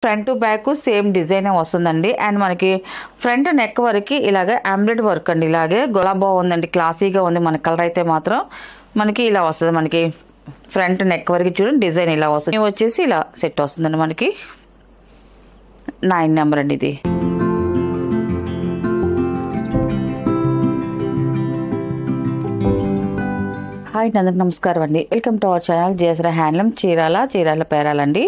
Front to back same design వస్తుందండి. And మనకి front neck వరకు ఇలాగే ఎంబ్రాయిడరీ వర్క్ అండి. ఇలాగే చాలా బాగుందండి, క్లాసీగా ఉంది. మన కలర్ అయితే మాత్రం మనకి ఇలా వస్తుంది. మనకి ఫ్రంట్ నెక్ వరకు చూడండి డిజైన్ ఇలా వస్తుంది. వచ్చేసి ఇలా సెట్ వస్తుందండి. మనకి 9 నెంబర్ అండి ఇది. హాయ్ అందరికి నమస్కారం అండి. వెల్కమ్ టు అవర్ ఛానల్ జేసరా హ్యాండ్లూమ్ చీరాల పేరాలండి.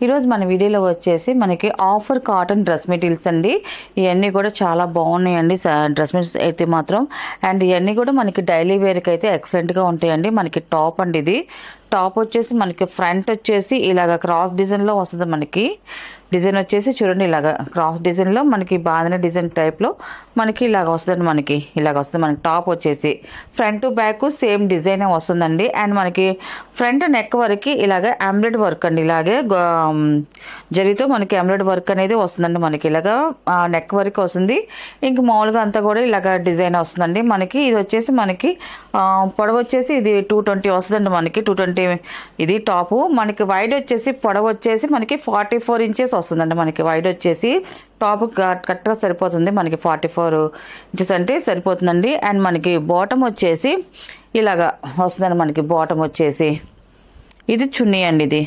ఈరోజు మన వీడియోలో వచ్చేసి మనకి ఆఫర్ కాటన్ డ్రెస్ మెటీరియల్స్ అండి. ఇవన్నీ కూడా చాలా బాగున్నాయండి డ్రెస్ మెటీరియల్స్ అయితే మాత్రం. అండ్ ఇవన్నీ కూడా మనకి డైలీ వేర్కి అయితే ఎక్సలెంట్గా ఉంటాయండి. మనకి టాప్ అండి ఇది. టాప్ వచ్చేసి మనకి ఫ్రంట్ వచ్చేసి ఇలాగ క్రాస్ డిజైన్లో వస్తుంది. మనకి డిజైన్ వచ్చేసి చూడండి ఇలాగ క్రాస్ డిజైన్లో మనకి బాంధన డిజైన్ టైప్లో మనకి ఇలాగ వస్తుంది. మనకి ఇలాగ వస్తుంది. మనకి టాప్ వచ్చేసి front to back same design వస్తుందండి. అండ్ మనకి ఫ్రంట్ నెక్ వరకు ఇలాగ ఎంబ్రాయిడరీ వర్క్ అండి. ఇలాగే జరితో మనకి ఎంబ్రాయిడరీ వర్క్ అనేది వస్తుందండి. మనకి ఇలాగ నెక్ వరకు వస్తుంది. ఇంక మామూలుగా అంతా కూడా ఇలాగ డిజైన్ వస్తుందండి. మనకి ఇది వచ్చేసి మనకి పొడవు వచ్చేసి ఇది 220 వస్తుందండి. మనకి 220 ఇది టాపు. మనకి వైడ్ వచ్చేసి పొడవు వచ్చేసి మనకి 44 ఇంచెస్ వస్తుందండి. మనకి వైడ్ వచ్చేసి టాప్ కరెక్ట్గా సరిపోతుంది. మనకి 44 ఇంచెస్ అంటే సరిపోతుందండి. అండ్ మనకి బాటమ్ వచ్చేసి ఇలాగా వస్తుందండి. మనకి బాటమ్ వచ్చేసి ఇది చున్నీ అండి.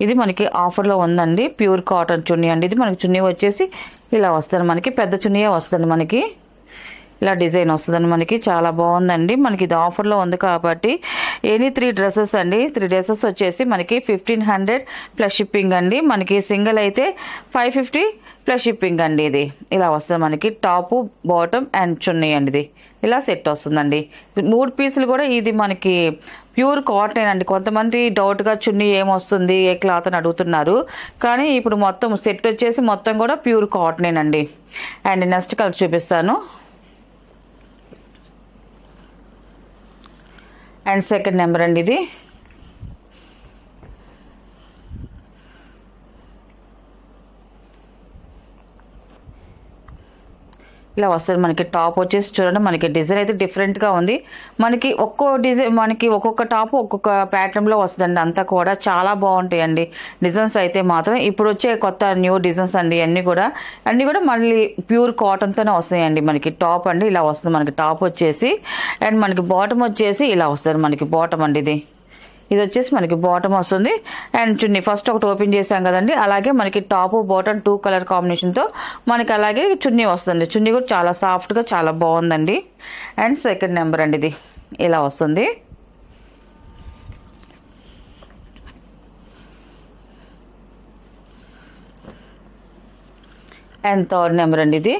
ఇది మనకి ఆఫర్లో ఉందండి. ప్యూర్ కాటన్ చున్నీ అండి. ఇది మనకి చున్నీ వచ్చేసి ఇలా వస్తుంది. మనకి పెద్ద చున్నీయే వస్తుంది. మనకి ఇలా డిజైన్ వస్తుందండి. మనకి చాలా బాగుందండి. మనకి ఇది ఆఫర్లో ఉంది కాబట్టి ఎనీ 3 డ్రెస్సెస్ అండి. 3 డ్రెస్సెస్ వచ్చేసి మనకి 1500 ప్లస్ షిప్పింగ్ అండి. మనకి సింగిల్ అయితే 550 ప్లస్ షిప్పింగ్ అండి. ఇది ఇలా వస్తుంది. మనకి టాపు బాటమ్ అండ్ చున్నీ అండి. ఇది ఇలా సెట్ వస్తుందండి. 3 పీసులు కూడా ఇది మనకి ప్యూర్ కాటన్ అండి. కొంతమంది డౌట్గా చున్నీ ఏమొస్తుంది ఏ క్లాత్ అని అడుగుతున్నారు. కానీ ఇప్పుడు మొత్తం సెట్ వచ్చేసి మొత్తం కూడా ప్యూర్ కాటనేనండి. అండ్ నెక్స్ట్ కలర్ చూపిస్తాను. అండ్ సెకండ్ నెంబర్ అండి ఇది. ఇలా వస్తుంది. మనకి టాప్ వచ్చేసి చూడండి మనకి డిజైన్ అయితే డిఫరెంట్గా ఉంది. మనకి ఒక్కో డిజైన్ మనకి ఒక్కొక్క టాప్ ఒక్కొక్క ప్యాటర్న్లో వస్తుందండి. అంతా కూడా చాలా బాగుంటాయండి డిజైన్స్ అయితే మాత్రం. ఇప్పుడు వచ్చే కొత్త న్యూ డిజైన్స్ అండి. అన్నీ కూడా మళ్ళీ ప్యూర్ కాటన్తోనే వస్తాయండి. మనకి టాప్ అండి ఇలా వస్తుంది. మనకి టాప్ వచ్చేసి అండ్ మనకి బాటమ్ వచ్చేసి ఇలా వస్తుంది. మనకి బాటమ్ అండి ఇది వచ్చేసి మనకి బాటమ్ వస్తుంది. అండ్ చున్నీ ఫస్ట్ ఒకటి ఓపెన్ చేసాం కదండి. అలాగే మనకి టాప్ బాటమ్ 2 కలర్ కాంబినేషన్తో మనకి అలాగే చున్నీ వస్తుంది. చున్నీ కూడా చాలా సాఫ్ట్గా చాలా బాగుందండి. అండ్ సెకండ్ నెంబర్ అండి ఇది ఇలా వస్తుంది. అండ్ థర్డ్ నెంబర్ అండి ఇది.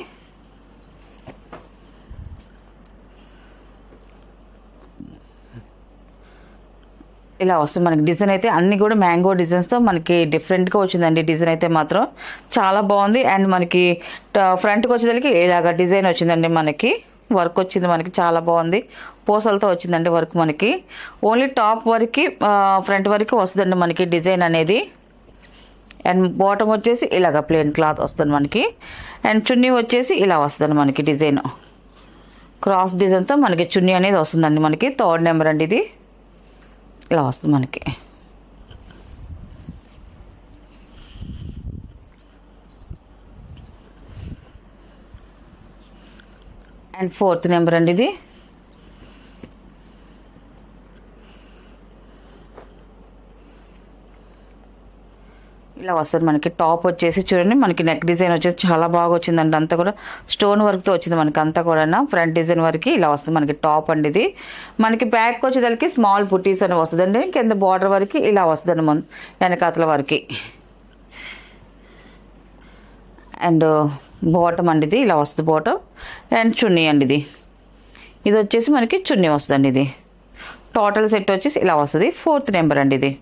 ఇలా వస్తుంది. మనకి డిజైన్ అయితే అన్ని కూడా మ్యాంగో డిజైన్స్తో మనకి డిఫరెంట్గా వచ్చిందండి. డిజైన్ అయితే మాత్రం చాలా బాగుంది. అండ్ మనకి ఫ్రంట్కి వచ్చేసరికి ఇలాగా డిజైన్ వచ్చిందండి. మనకి వర్క్ వచ్చింది. మనకి చాలా బాగుంది. పూసలతో వచ్చిందండి వర్క్. మనకి ఓన్లీ టాప్ వరకు ఫ్రంట్ వరకు వస్తుందండి మనకి డిజైన్ అనేది. అండ్ బాటమ్ వచ్చేసి ఇలాగ ప్లెయిన్ క్లాత్ వస్తుంది మనకి. అండ్ చున్నీ వచ్చేసి ఇలా వస్తుంది మనకి డిజైన్ క్రాస్ డిజైన్తో మనకి చున్నీ అనేది వస్తుందండి. మనకి థర్డ్ నెంబర్ అండి ఇది ఇలా వస్తుంది మనకి. అండ్ ఫోర్త్ నెంబర్ అండి ఇది. ఇలా వస్తుంది మనకి. టాప్ వచ్చేసి చూడండి మనకి నెక్ డిజైన్ వచ్చేసి చాలా బాగా వచ్చిందండి. అంతా కూడా స్టోన్ వర్క్తో వచ్చింది మనకి. అంతా కూడా ఫ్రంట్ డిజైన్ వరకు ఇలా వస్తుంది మనకి టాప్ అండి ఇది. మనకి బ్యాక్ వచ్చేసరికి స్మాల్ బుటీస్ అని వస్తుందండి. కింద బార్డర్ వరకు ఇలా వస్తుందండి మన వెనకాతల వరకు. అండ్ బాటమ్ అండి ఇది ఇలా వస్తుంది బాటమ్. అండ్ చున్నీ అండి ఇది వచ్చేసి మనకి చున్నీ వస్తుందండి. ఇది టోటల్ సెట్ వచ్చేసి ఇలా వస్తుంది. ఫోర్త్ నెంబర్ అండి ఇది.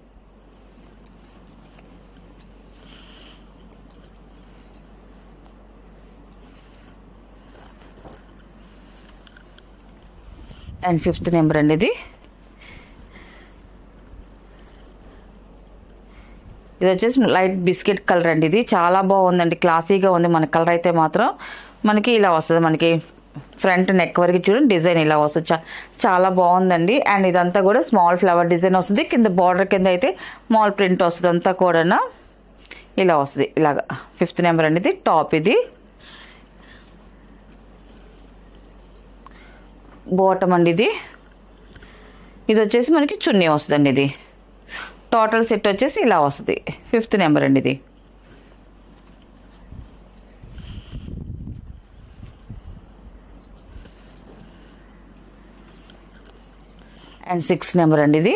అండ్ ఫిఫ్త్ నెంబర్ అండి ఇది. ఇది వచ్చేసి లైట్ బిస్కెట్ కలర్ అండి. ఇది చాలా బాగుందండి, క్లాసీగా ఉంది. మన కలర్ అయితే మాత్రం మనకి ఇలా వస్తుంది. మనకి ఫ్రంట్ నెక్ వరకు చూడండి డిజైన్ ఇలా వస్తుంది, చాలా బాగుందండి. అండ్ ఇదంతా కూడా స్మాల్ ఫ్లవర్ డిజైన్ వస్తుంది, కింద బార్డర్ కింద అయితే స్మాల్ ప్రింట్ వస్తుంది, అంతా కూడా ఇలా వస్తుంది. ఇలాగా 5th నెంబర్ అండి ఇది. టాప్ ఇది బాటమ్ అండి. ఇది వచ్చేసి మనకి చున్నీ వస్తుందండి. ఇది టోటల్ సెట్ వచ్చేసి ఇలా వస్తుంది. 5th నెంబర్ అండి ఇది. అండ్ 6th నెంబర్ అండి ఇది.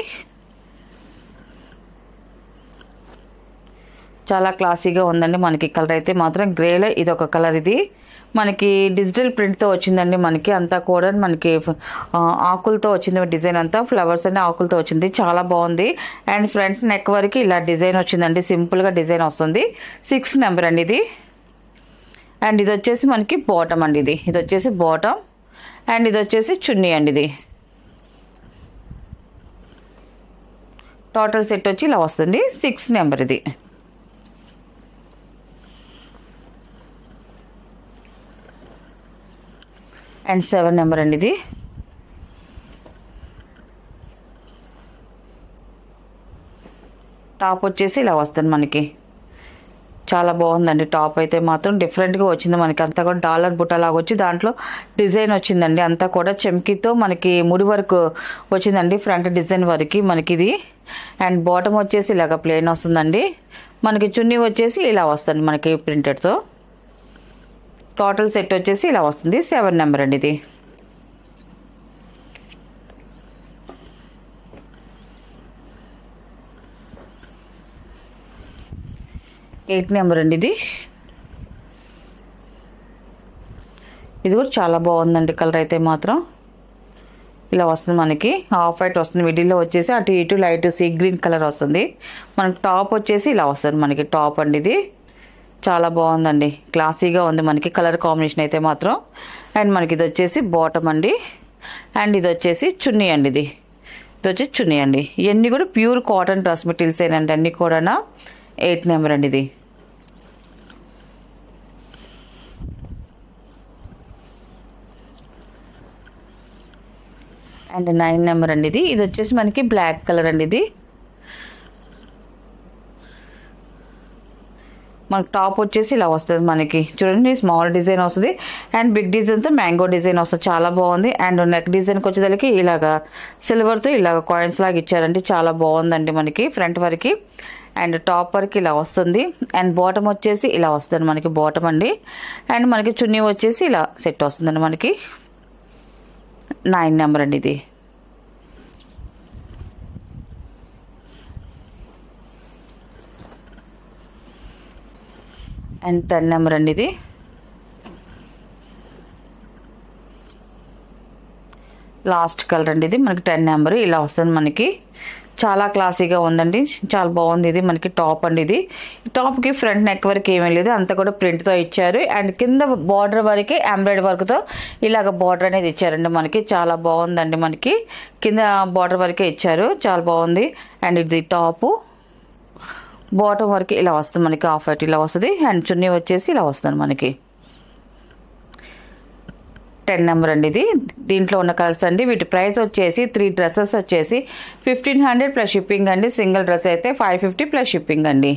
చాలా క్లాసీగా ఉందండి. మనకి కలర్ అయితే మాత్రం గ్రేలో ఇది ఒక కలర్. ఇది మనకి డిజిటల్ ప్రింట్తో వచ్చిందండి. మనకి అంతా కూడా మనకి ఆకులతో వచ్చింది డిజైన్, అంతా ఫ్లవర్స్ అనే ఆకులతో వచ్చింది, చాలా బాగుంది. అండ్ ఫ్రంట్ నెక్ వరకు ఇలా డిజైన్ వచ్చిందండి, సింపుల్గా డిజైన్ వస్తుంది. 6th నెంబర్ అండి ఇది. అండ్ ఇది వచ్చేసి మనకి బాటమ్ అండి. ఇది వచ్చేసి బాటమ్ అండ్ ఇది వచ్చేసి చున్నీ అండి. ఇది టోటల్ సెట్ వచ్చి ఇలా వస్తుంది. 6th నెంబర్ ఇది. అండ్ 7 నెంబర్ అండి ఇది. టాప్ వచ్చేసి ఇలా వస్తుంది మనకి, చాలా బాగుందండి. టాప్ అయితే మాత్రం డిఫరెంట్గా వచ్చింది మనకి, అంతా కూడా డాలర్ బుట్ట లాగా వచ్చి దాంట్లో డిజైన్ వచ్చిందండి. అంతా కూడా చెమ్కీతో మనకి ముడి వరకు వచ్చిందండి, ఫ్రంట్ డిజైన్ వరకు మనకి ఇది. అండ్ బాటమ్ వచ్చేసి ఇలాగ ప్లెయిన్ వస్తుందండి. మనకి చున్నీ వచ్చేసి ఇలా వస్తుంది మనకి ప్రింటెడ్తో. టోటల్ సెట్ వచ్చేసి ఇలా వస్తుంది. 7 నెంబర్ అండి ఇది. ఎయిట్ నెంబర్ అండి ఇది. ఇది కూడా చాలా బాగుందండి. కలర్ అయితే మాత్రం ఇలా వస్తుంది మనకి, ఆఫ్ వైట్ వస్తుంది, మిడిల్లో వచ్చేసి అటు ఇటు లైట్ సీ గ్రీన్ కలర్ వస్తుంది. మనకి టాప్ వచ్చేసి ఇలా వస్తుంది మనకి, టాప్ అండి ఇది. చాలా బాగుందండి, క్లాసీగా ఉంది మనకి కలర్ కాంబినేషన్ అయితే మాత్రం. అండ్ మనకి ఇది వచ్చేసి బాటమ్ అండి. అండ్ ఇది వచ్చేసి చున్నీ అండి. ఇది వచ్చేసి చున్నీ అండి. ఇవన్నీ కూడా ప్యూర్ కాటన్ డ్రెస్ మెటీరియల్స్ ఏనండి అన్నీ కూడా. 8 నెంబర్ అండి ఇది. అండ్ 9 నెంబర్ అండి ఇది. ఇది వచ్చేసి మనకి బ్లాక్ కలర్ అండి. ఇది మనకి టాప్ వచ్చేసి ఇలా వస్తుంది మనకి, చూడండి స్మాల్ డిజైన్ వస్తుంది అండ్ బిగ్ డిజైన్తో మ్యాంగో డిజైన్ వస్తుంది, చాలా బాగుంది. అండ్ నెక్ డిజైన్కి వచ్చేదానికి ఇలాగా సిల్వర్తో ఇలాగ కాయిన్స్ లాగా ఇచ్చారండి, చాలా బాగుందండి మనకి ఫ్రంట్ వరకు. అండ్ టాప్ వరకు ఇలా వస్తుంది. అండ్ బాటమ్ వచ్చేసి ఇలా వస్తుంది మనకి, బాటమ్ అండి. అండ్ మనకి చున్నీ వచ్చేసి ఇలా సెట్ వస్తుందండి మనకి. 9 నెంబర్ అండి ఇది. అండ్ 10 నెంబర్ అండి ఇది. లాస్ట్ కలర్ అండి ఇది మనకి. 10 నెంబర్ ఇలా వస్తుంది మనకి, చాలా క్లాసీగా ఉందండి, చాలా బాగుంది. ఇది మనకి టాప్ అండి. ఇది టాప్కి ఫ్రంట్ నెక్ వరకు ఏమీ లేదు, అంతా కూడా ప్రింట్తో ఇచ్చారు. అండ్ కింద బార్డర్ వరకు ఎంబ్రాయిడరీ వర్క్తో ఇలాగ బార్డర్ అనేది ఇచ్చారండి మనకి, చాలా బాగుందండి మనకి. కింద బార్డర్ వరకే ఇచ్చారు, చాలా బాగుంది. అండ్ ఇది టాపు, బాటమ్ వరకు ఇలా వస్తుంది మనకి, ఆఫ్ వైట్ ఇలా వస్తుంది. అండ్ చున్నీ వచ్చేసి ఇలా వస్తుంది మనకి. 10 నెంబర్ అండి ఇది. దీంట్లో ఉన్న కలర్స్ అండి. వీటి ప్రైస్ వచ్చేసి 3 డ్రెస్సెస్ వచ్చేసి 1500 ప్లస్ షిప్పింగ్ అండి. సింగిల్ డ్రెస్ అయితే 550 ప్లస్ షిప్పింగ్ అండి.